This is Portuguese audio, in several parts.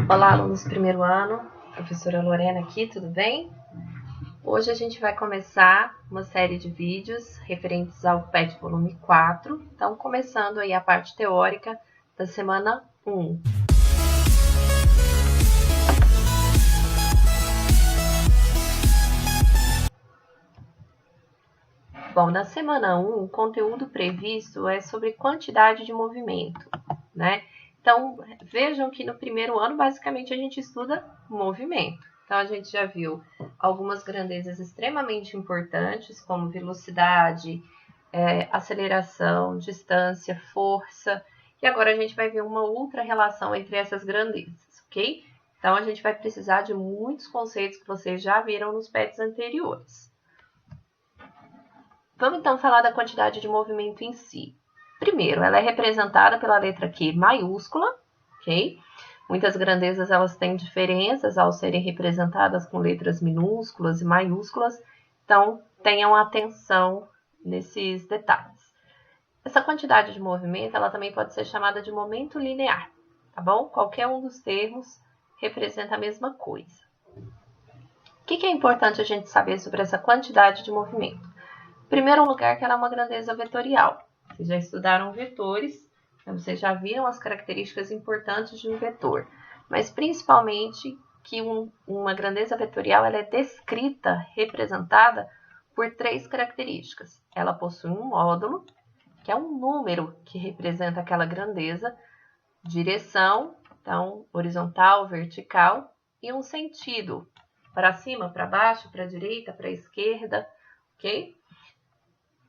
Olá, alunos do primeiro ano, professora Lorena aqui, tudo bem? Hoje a gente vai começar uma série de vídeos referentes ao PET volume 4, então começando aí a parte teórica da semana 1. Bom, na semana 1, o conteúdo previsto é sobre quantidade de movimento, né? Então, vejam que no primeiro ano, basicamente, a gente estuda movimento. Então, a gente já viu algumas grandezas extremamente importantes, como velocidade, aceleração, distância, força. E agora a gente vai ver uma outra relação entre essas grandezas, ok? Então, a gente vai precisar de muitos conceitos que vocês já viram nos PETs anteriores. Vamos, então, falar da quantidade de movimento em si. Primeiro, ela é representada pela letra Q maiúscula, ok? Muitas grandezas elas têm diferenças ao serem representadas com letras minúsculas e maiúsculas, então tenham atenção nesses detalhes. Essa quantidade de movimento ela também pode ser chamada de momento linear, tá bom? Qualquer um dos termos representa a mesma coisa. O que é importante a gente saber sobre essa quantidade de movimento? Em primeiro lugar, que ela é uma grandeza vetorial. Vocês já estudaram vetores, vocês já viram as características importantes de um vetor, mas principalmente que uma grandeza vetorial ela é descrita, representada por três características. Ela possui um módulo, que é um número que representa aquela grandeza, direção, então horizontal, vertical, e um sentido, para cima, para baixo, para a direita, para a esquerda, ok?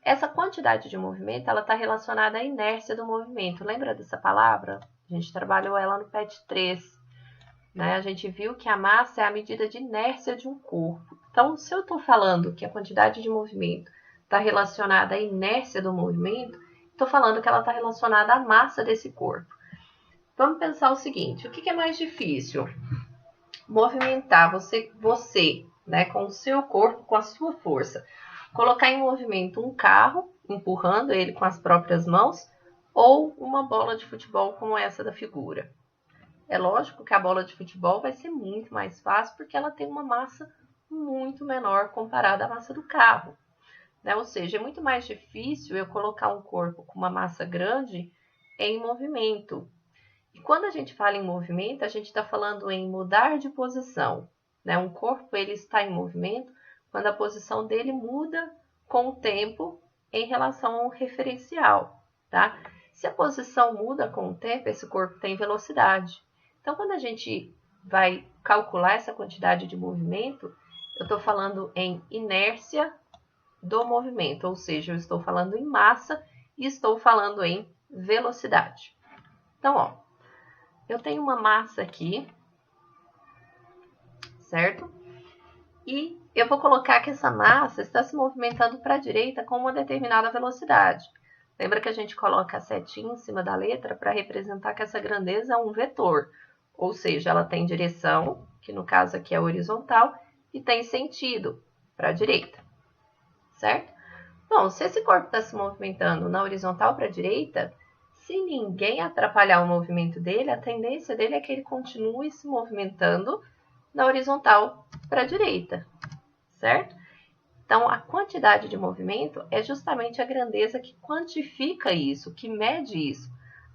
Essa quantidade de movimento ela está relacionada à inércia do movimento. Lembra dessa palavra? A gente trabalhou ela no PET 3. Né? A gente viu que a massa é a medida de inércia de um corpo. Então, se eu estou falando que a quantidade de movimento está relacionada à inércia do movimento, estou falando que ela está relacionada à massa desse corpo. Vamos pensar o seguinte, o que é mais difícil? Movimentar você né, com o seu corpo, com a sua força. Colocar em movimento um carro, empurrando ele com as próprias mãos, ou uma bola de futebol como essa da figura. É lógico que a bola de futebol vai ser muito mais fácil, porque ela tem uma massa muito menor comparada à massa do carro. Né? Ou seja, é muito mais difícil eu colocar um corpo com uma massa grande em movimento. E quando a gente fala em movimento, a gente está falando em mudar de posição. Né? Um corpo ele está em movimento quando a posição dele muda com o tempo em relação ao referencial, tá? Se a posição muda com o tempo, esse corpo tem velocidade. Então, quando a gente vai calcular essa quantidade de movimento, eu estou falando em inércia do movimento, ou seja, eu estou falando em massa e estou falando em velocidade. Então, ó, eu tenho uma massa aqui, certo? E eu vou colocar que essa massa está se movimentando para a direita com uma determinada velocidade. Lembra que a gente coloca a setinha em cima da letra para representar que essa grandeza é um vetor. Ou seja, ela tem direção, que no caso aqui é horizontal, e tem sentido para a direita. Certo? Bom, se esse corpo está se movimentando na horizontal para a direita, se ninguém atrapalhar o movimento dele, a tendência dele é que ele continue se movimentando na horizontal para a direita, certo? Então, a quantidade de movimento é justamente a grandeza que quantifica isso, que mede isso,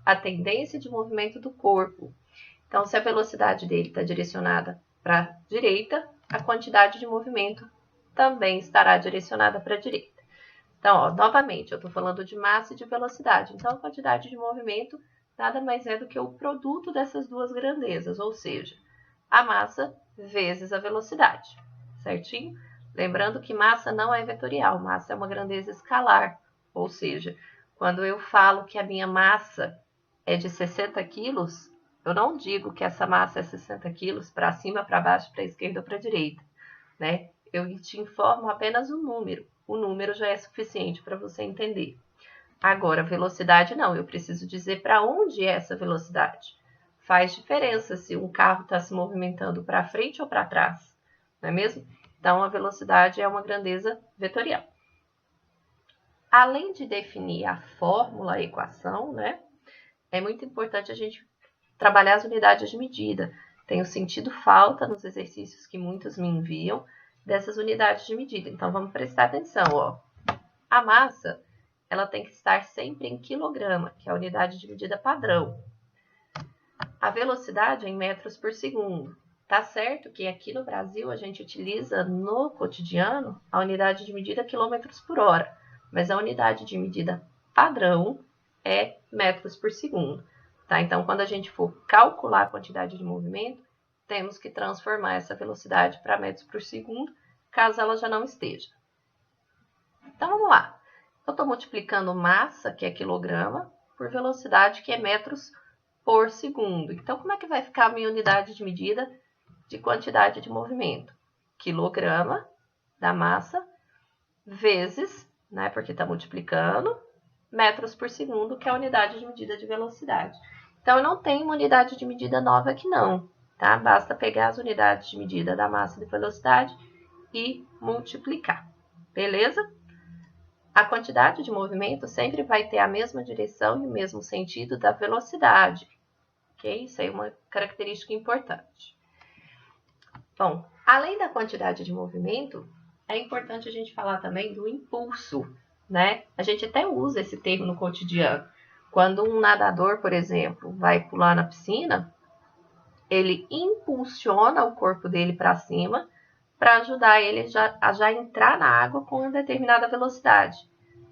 a tendência de movimento do corpo. Então, se a velocidade dele está direcionada para a direita, a quantidade de movimento também estará direcionada para a direita. Então, ó, novamente, eu estou falando de massa e de velocidade. Então, a quantidade de movimento nada mais é do que o produto dessas duas grandezas, ou seja, a massa vezes a velocidade, certinho? Lembrando que massa não é vetorial, massa é uma grandeza escalar, ou seja, quando eu falo que a minha massa é de 60 quilos, eu não digo que essa massa é 60 quilos para cima, para baixo, para a esquerda ou para a direita, né? Eu te informo apenas o número já é suficiente para você entender. Agora, velocidade não, eu preciso dizer para onde é essa velocidade. Faz diferença se um carro está se movimentando para frente ou para trás, não é mesmo? Então, a velocidade é uma grandeza vetorial. Além de definir a fórmula, a equação, né? É muito importante a gente trabalhar as unidades de medida. tenho sentido falta nos exercícios que muitos me enviam dessas unidades de medida. Então, vamos prestar atenção, ó. A massa, ela tem que estar sempre em quilograma, que é a unidade de medida padrão. A velocidade é em metros por segundo. Tá certo que aqui no Brasil a gente utiliza no cotidiano a unidade de medida quilômetros por hora, mas a unidade de medida padrão é metros por segundo. Tá? Então, quando a gente for calcular a quantidade de movimento, temos que transformar essa velocidade para metros por segundo, caso ela já não esteja. Então, vamos lá. Eu estou multiplicando massa, que é quilograma, por velocidade, que é metros por segundo. Então, como é que vai ficar a minha unidade de medida de quantidade de movimento? Quilograma da massa vezes, né, porque está multiplicando, metros por segundo, que é a unidade de medida de velocidade. Então, eu não tenho uma unidade de medida nova aqui não, tá? Basta pegar as unidades de medida da massa e da velocidade e multiplicar, beleza? A quantidade de movimento sempre vai ter a mesma direção e o mesmo sentido da velocidade, ok? Isso aí é uma característica importante. Bom, além da quantidade de movimento, é importante a gente falar também do impulso, né? A gente até usa esse termo no cotidiano. Quando um nadador, por exemplo, vai pular na piscina, ele impulsiona o corpo dele para cima para ajudar ele a já entrar na água com uma determinada velocidade,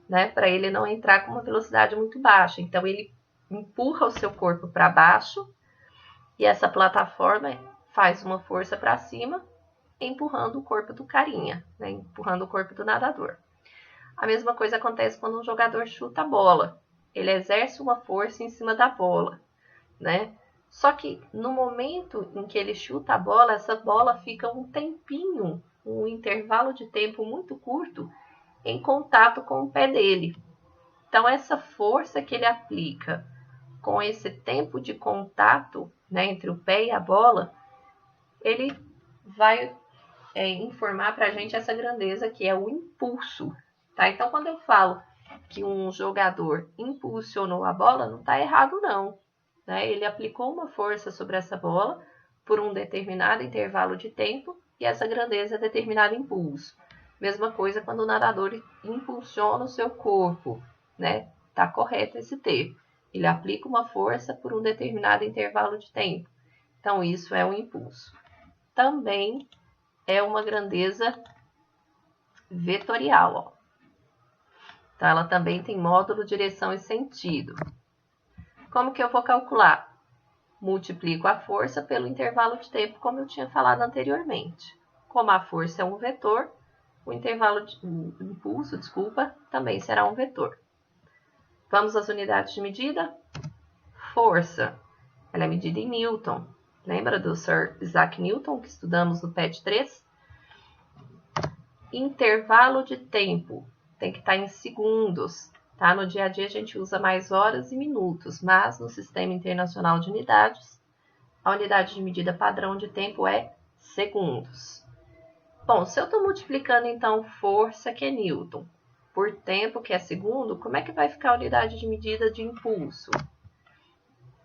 né? Para ele não entrar com uma velocidade muito baixa. Então, ele empurra o seu corpo para baixo e essa plataforma faz uma força para cima, empurrando o corpo do carinha, né? Empurrando o corpo do nadador. A mesma coisa acontece quando um jogador chuta a bola. Ele exerce uma força em cima da bola, né? Só que no momento em que ele chuta a bola, essa bola fica um tempinho, um intervalo de tempo muito curto, em contato com o pé dele. Então, essa força que ele aplica com esse tempo de contato, né, entre o pé e a bola, ele vai informar para a gente essa grandeza que é o impulso. Tá? Então, quando eu falo que um jogador impulsionou a bola, não está errado não. Né? Ele aplicou uma força sobre essa bola por um determinado intervalo de tempo e essa grandeza é determinado impulso. Mesma coisa quando o nadador impulsiona o seu corpo, né? Tá correto esse termo. Ele aplica uma força por um determinado intervalo de tempo. Então, isso é um impulso. Também é uma grandeza vetorial, ó. Então, ela também tem módulo, direção e sentido. Como que eu vou calcular? Multiplico a força pelo intervalo de tempo, como eu tinha falado anteriormente. Como a força é um vetor, o impulso, também será um vetor. Vamos às unidades de medida? Força. Ela é medida em Newton. Lembra do Sir Isaac Newton, que estudamos no PET 3? Intervalo de tempo. Tem que estar em segundos. Tá? No dia a dia a gente usa mais horas e minutos, mas no Sistema Internacional de Unidades, a unidade de medida padrão de tempo é segundos. Bom, se eu estou multiplicando, então, força, que é Newton, por tempo, que é segundo, como é que vai ficar a unidade de medida de impulso?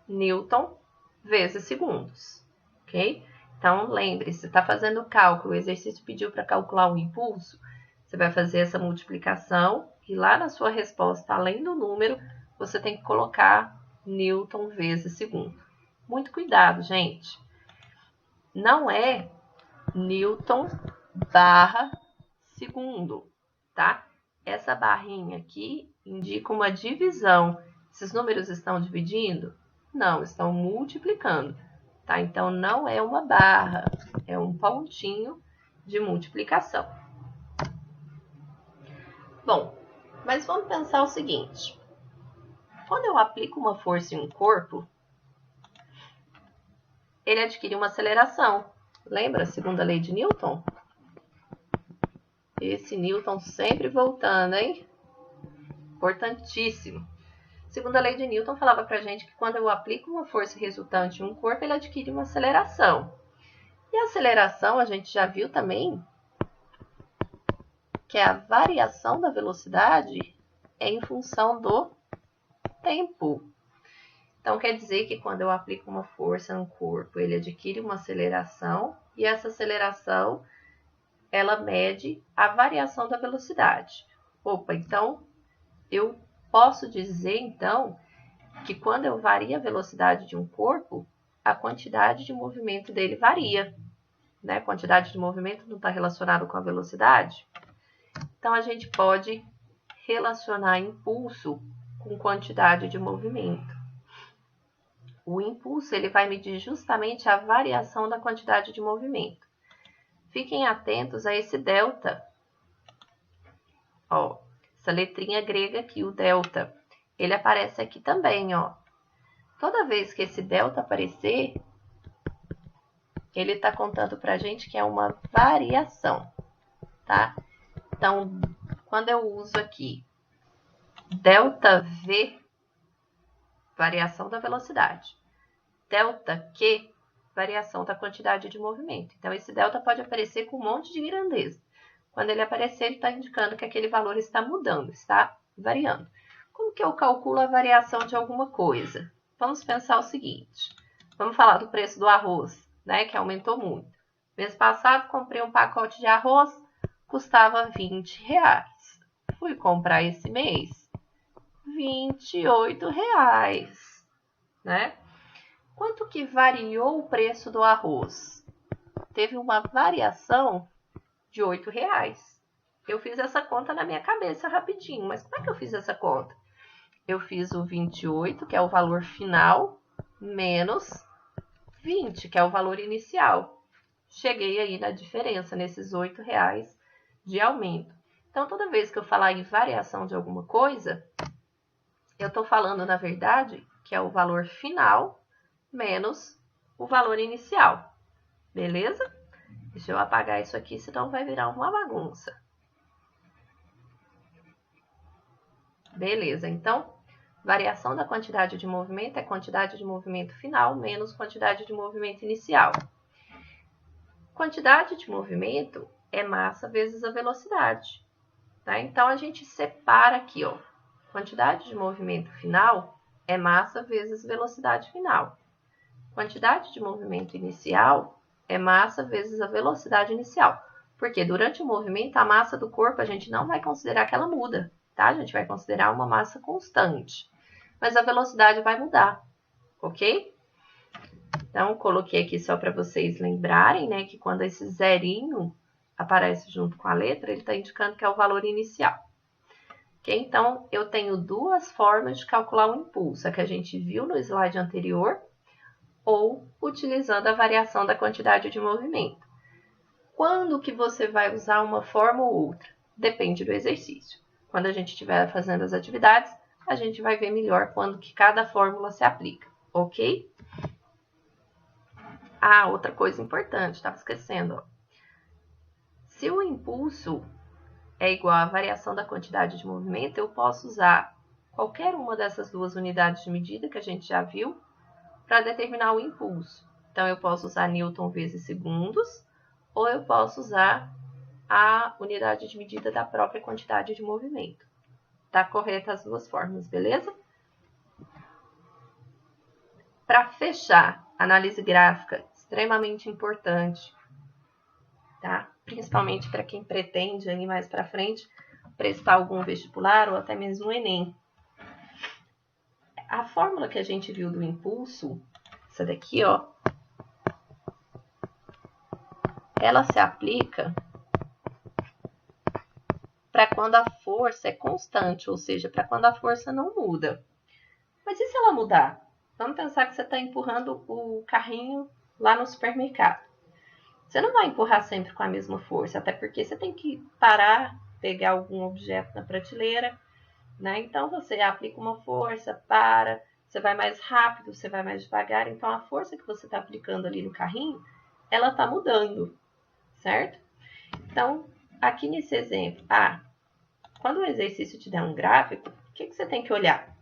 Newton vezes segundos, ok? Então, lembre-se, está fazendo o cálculo, o exercício pediu para calcular o impulso, você vai fazer essa multiplicação e lá na sua resposta, além do número, você tem que colocar Newton vezes segundo. Muito cuidado, gente. Não é Newton barra segundo, tá? Essa barrinha aqui indica uma divisão. Esses números estão dividindo? Não, estão multiplicando, tá? Então, não é uma barra, é um pontinho de multiplicação. Bom, mas vamos pensar o seguinte. Quando eu aplico uma força em um corpo, ele adquire uma aceleração. Lembra a segunda lei de Newton? Esse Newton sempre voltando, hein? Importantíssimo. Segunda lei de Newton falava pra gente que quando eu aplico uma força resultante em um corpo, ele adquire uma aceleração. E a aceleração, a gente já viu também, que a variação da velocidade é em função do tempo. Então, quer dizer que quando eu aplico uma força no corpo, ele adquire uma aceleração, e essa aceleração, ela mede a variação da velocidade. Opa, então, eu posso dizer, então, que quando eu vario a velocidade de um corpo, a quantidade de movimento dele varia, né? A quantidade de movimento não está relacionado com a velocidade. Então, a gente pode relacionar impulso com quantidade de movimento. O impulso ele vai medir justamente a variação da quantidade de movimento. Fiquem atentos a esse delta. Ó, essa letrinha grega aqui, o delta. Ele aparece aqui também, ó. Toda vez que esse delta aparecer, ele está contando para a gente que é uma variação, tá? Então, quando eu uso aqui delta V, variação da velocidade. Delta Q, variação da quantidade de movimento. Então, esse delta pode aparecer com um monte de grandeza. Quando ele aparecer, ele está indicando que aquele valor está mudando, está variando. Como que eu calculo a variação de alguma coisa? Vamos pensar o seguinte. Vamos falar do preço do arroz, né, que aumentou muito. Mês passado, comprei um pacote de arroz, custava R$20. Fui comprar esse mês, R$28, né? Quanto que variou o preço do arroz? Teve uma variação de R$8. Eu fiz essa conta na minha cabeça rapidinho, mas como é que eu fiz essa conta? Eu fiz o 28, que é o valor final, menos 20, que é o valor inicial. Cheguei aí na diferença, nesses R$8 de aumento. Então, toda vez que eu falar em variação de alguma coisa, eu estou falando, na verdade, que é o valor final menos o valor inicial. Beleza? Deixa eu apagar isso aqui, senão vai virar uma bagunça. Beleza, então, variação da quantidade de movimento é quantidade de movimento final menos quantidade de movimento inicial. Quantidade de movimento é massa vezes a velocidade, tá? Então, a gente separa aqui, ó. Quantidade de movimento final é massa vezes velocidade final. Quantidade de movimento inicial é massa vezes a velocidade inicial. Porque durante o movimento, a massa do corpo a gente não vai considerar que ela muda, tá? A gente vai considerar uma massa constante. Mas a velocidade vai mudar, ok? Então, coloquei aqui só para vocês lembrarem, né, que quando esse zerinho aparece junto com a letra, ele está indicando que é o valor inicial. Ok? Então, eu tenho duas formas de calcular o impulso, a que a gente viu no slide anterior, ou utilizando a variação da quantidade de movimento. Quando que você vai usar uma forma ou outra? Depende do exercício. Quando a gente estiver fazendo as atividades, a gente vai ver melhor quando que cada fórmula se aplica, ok? Ah, outra coisa importante, estava esquecendo. Ó. Se o impulso é igual à variação da quantidade de movimento, eu posso usar qualquer uma dessas duas unidades de medida que a gente já viu para determinar o impulso. Então, eu posso usar Newton vezes segundos, ou eu posso usar a unidade de medida da própria quantidade de movimento. Tá correta as duas formas, beleza? Para fechar, análise gráfica, extremamente importante, tá? Principalmente para quem pretende aí mais para frente prestar algum vestibular ou até mesmo o Enem. A fórmula que a gente viu do impulso, essa daqui, ó, ela se aplica para quando a força é constante, ou seja, para quando a força não muda. Mas e se ela mudar? Vamos pensar que você está empurrando o carrinho lá no supermercado. Você não vai empurrar sempre com a mesma força, até porque você tem que parar, pegar algum objeto na prateleira, né? Então, você aplica uma força, para, você vai mais rápido, você vai mais devagar. Então, a força que você está aplicando ali no carrinho, ela está mudando, certo? Então, aqui nesse exemplo, quando o exercício te der um gráfico, o que você tem que olhar?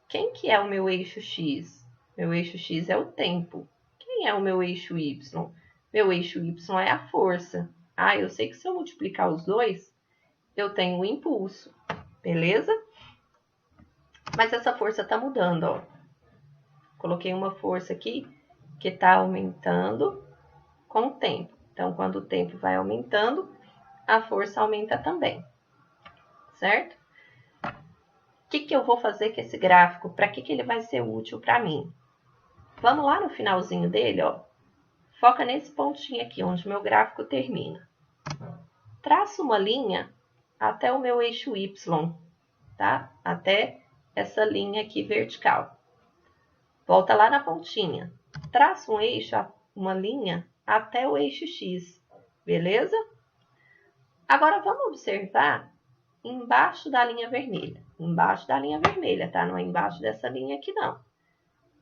Quem que é o meu eixo X? Meu eixo X é o tempo. Quem é o meu eixo Y? Meu eixo Y é a força. Eu sei que se eu multiplicar os dois, eu tenho o impulso, beleza? Mas essa força está mudando, ó. Coloquei uma força aqui que está aumentando com o tempo. Então, quando o tempo vai aumentando, a força aumenta também, certo? O que eu vou fazer com esse gráfico? Para que ele vai ser útil para mim? Vamos lá no finalzinho dele, ó. Foca nesse pontinho aqui, onde meu gráfico termina. Traço uma linha até o meu eixo Y, tá? Até essa linha aqui vertical. Volta lá na pontinha. Traço um eixo, uma linha até o eixo X, beleza? Agora vamos observar embaixo da linha vermelha. Embaixo da linha vermelha, tá? Não é embaixo dessa linha aqui, não.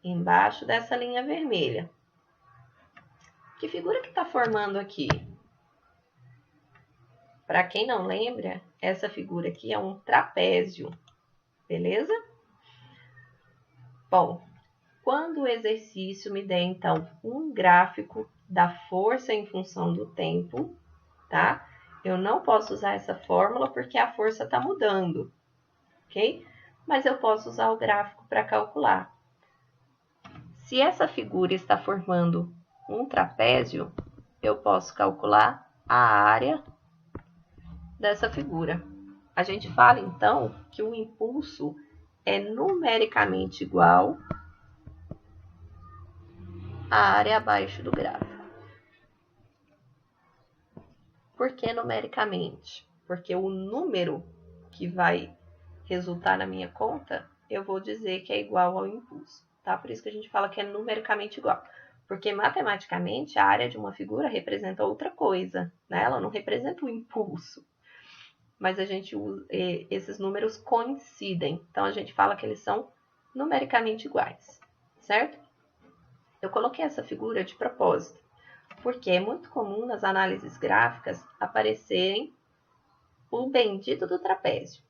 Embaixo dessa linha vermelha. Que figura que está formando aqui? Para quem não lembra, essa figura aqui é um trapézio, beleza? Bom, quando o exercício me der, então, um gráfico da força em função do tempo, tá? Eu não posso usar essa fórmula porque a força está mudando, ok? Mas eu posso usar o gráfico para calcular. Se essa figura está formando um trapézio, eu posso calcular a área dessa figura. A gente fala, então, que o impulso é numericamente igual à área abaixo do gráfico. Por que numericamente? Porque o número que vai resultar na minha conta, eu vou dizer que é igual ao impulso, tá? Por isso que a gente fala que é numericamente igual. Porque matematicamente a área de uma figura representa outra coisa, né? Ela não representa o impulso. Mas a gente usa, esses números coincidem. Então a gente fala que eles são numericamente iguais, certo? Eu coloquei essa figura de propósito, porque é muito comum nas análises gráficas aparecerem o bendito do trapézio.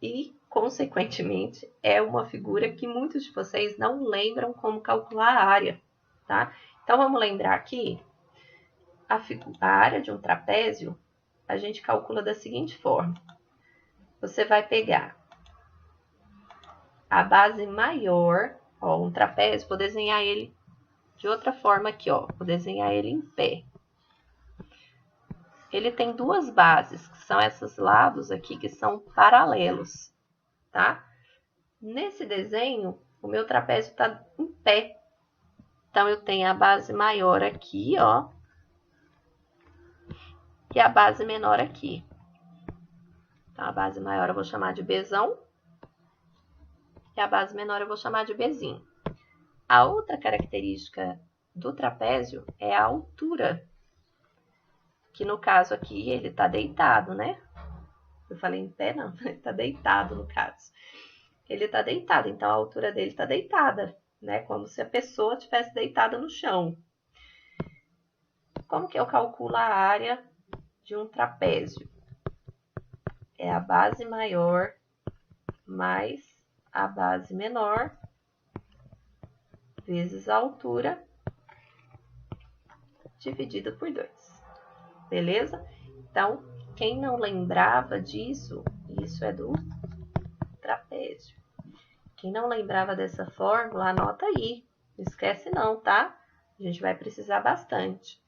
E, consequentemente, é uma figura que muitos de vocês não lembram como calcular a área, tá? Então, vamos lembrar aqui, a área de um trapézio, a gente calcula da seguinte forma. Você vai pegar a base maior, ó, um trapézio, vou desenhar ele de outra forma aqui, ó. Vou desenhar ele em pé. Ele tem duas bases, que são esses lados aqui, que são paralelos, tá? Nesse desenho, o meu trapézio está em pé. Então, eu tenho a base maior aqui, ó. E a base menor aqui. Então, a base maior eu vou chamar de Bzão. E a base menor eu vou chamar de Bzinho. A outra característica do trapézio é a altura. Que no caso aqui, ele está deitado, né? Eu falei em pé, não. Ele está deitado, no caso. Ele está deitado, então a altura dele está deitada, né? Como se a pessoa estivesse deitada no chão. Como que eu calculo a área de um trapézio? É a base maior mais a base menor vezes a altura dividido por 2. Beleza? Então, quem não lembrava disso, isso é do trapézio. Quem não lembrava dessa fórmula, anota aí. Não esquece não, tá? A gente vai precisar bastante.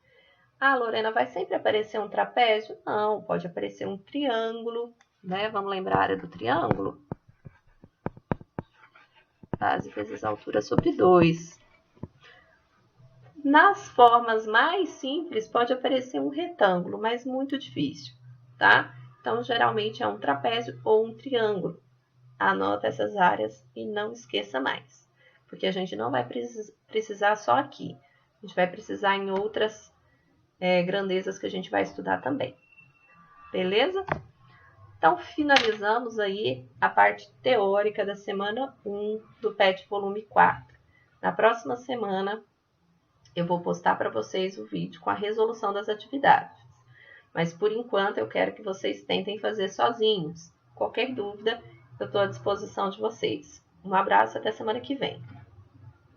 Ah, Lorena, vai sempre aparecer um trapézio? Não, pode aparecer um triângulo, né? Vamos lembrar a área do triângulo? Base vezes altura sobre 2. Nas formas mais simples, pode aparecer um retângulo, mas muito difícil, tá? Então, geralmente é um trapézio ou um triângulo. Anota essas áreas e não esqueça mais, porque a gente não vai precisar só aqui. A gente vai precisar em outras grandezas que a gente vai estudar também. Beleza? Então, finalizamos aí a parte teórica da semana 1 do PET volume 4. Na próxima semana, eu vou postar para vocês o vídeo com a resolução das atividades. Mas, por enquanto, eu quero que vocês tentem fazer sozinhos. Qualquer dúvida, eu estou à disposição de vocês. Um abraço, até semana que vem.